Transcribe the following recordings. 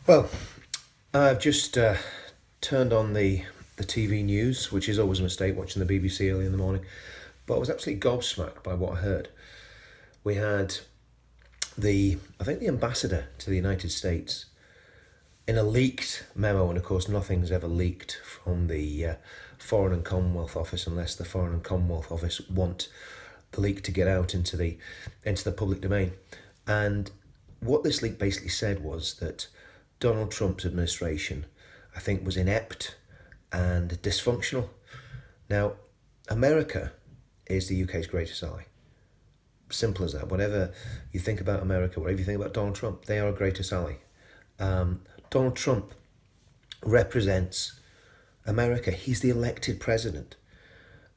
Well, I've just turned on the TV news, which is always a mistake watching the BBC early in the morning. But I was absolutely gobsmacked by what I heard. We had I think the ambassador to the United States in a leaked memo, and of course nothing's ever leaked from the Foreign and Commonwealth Office unless the Foreign and Commonwealth Office want the leak to get out into the public domain. And what this leak basically said was that Donald Trump's administration, I think, was inept and dysfunctional. Now, America is the UK's greatest ally. Simple as that. Whatever you think about America, whatever you think about Donald Trump, they are our greatest ally. Donald Trump represents America. He's the elected president.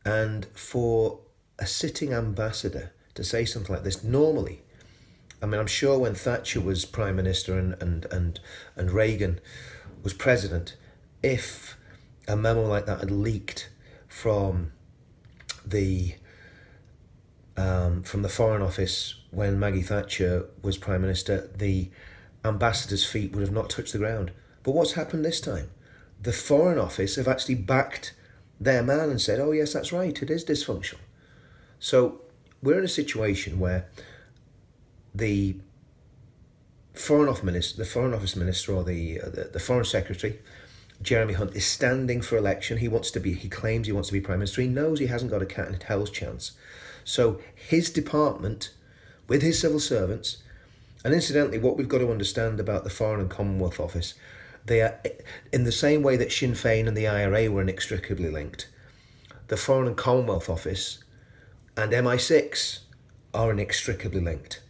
And for a sitting ambassador to say something like this, normally, I mean, I'm sure when Thatcher was Prime Minister and Reagan was President, if a memo like that had leaked from the Foreign Office when Maggie Thatcher was Prime Minister, the ambassador's feet would have not touched the ground. But what's happened this time? The Foreign Office have actually backed their man and said, oh yes, that's right, it is dysfunctional. So we're in a situation where the Foreign Office Minister, or the Foreign Secretary, Jeremy Hunt, is standing for election. He claims he wants to be Prime Minister. He knows he hasn't got a cat in hell's chance. So his department, with his civil servants, and incidentally, what we've got to understand about the Foreign and Commonwealth Office, they are, in the same way that Sinn Féin and the IRA were inextricably linked, the Foreign and Commonwealth Office and MI6 are inextricably linked.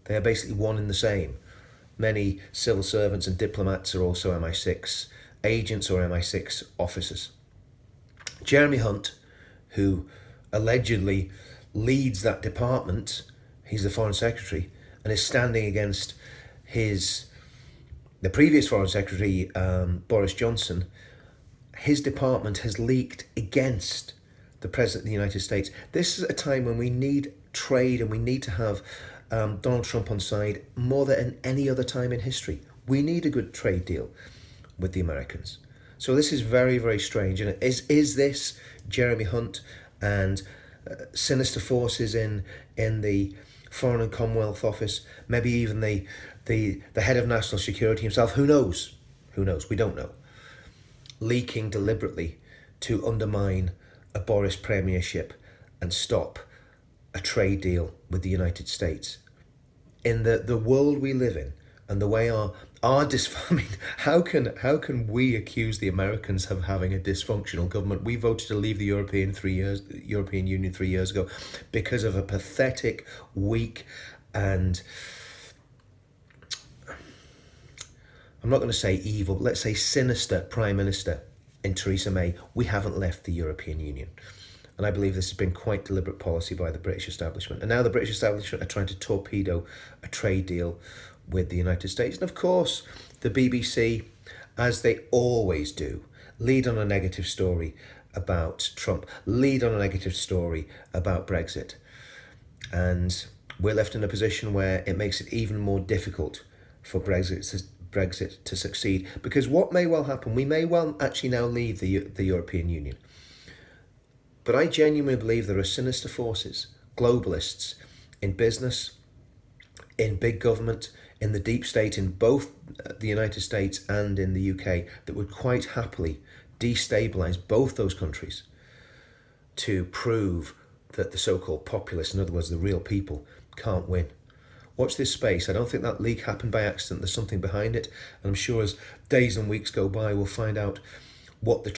They are basically one and the same. Many civil servants and diplomats are also MI6 agents or MI6 officers. Jeremy Hunt, who allegedly leads that department, he's the Foreign Secretary, and is standing against the previous Foreign Secretary, Boris Johnson. His department has leaked against the President of the United States. This is a time when we need trade and we need to have Donald Trump on side more than any other time in history. We need a good trade deal with the Americans. So this is very, very strange. And is this Jeremy Hunt and sinister forces in the Foreign and Commonwealth Office, maybe even the head of national security himself? Who knows? Who knows? We don't know. Leaking deliberately to undermine a Boris premiership and stop a trade deal with the United States. In the world we live in, and the way our I mean, how can we accuse the Americans of having a dysfunctional government? We voted to leave the European Union 3 years ago because of a pathetic, weak, and I'm not going to say evil, but let's say sinister Prime Minister in Theresa May. We haven't left the European Union. And I believe this has been quite deliberate policy by the British establishment. And now the British establishment are trying to torpedo a trade deal with the United States. And of course, the BBC, as they always do, lead on a negative story about Trump, lead on a negative story about Brexit. And we're left in a position where it makes it even more difficult for Brexit to succeed. Because what may well happen, we may well actually now leave the European Union. But I genuinely believe there are sinister forces, globalists, in business, in big government, in the deep state, in both the United States and in the UK, that would quite happily destabilise both those countries to prove that the so-called populists, in other words, the real people, can't win. Watch this space. I don't think that leak happened by accident. There's something behind it. And I'm sure as days and weeks go by, we'll find out what the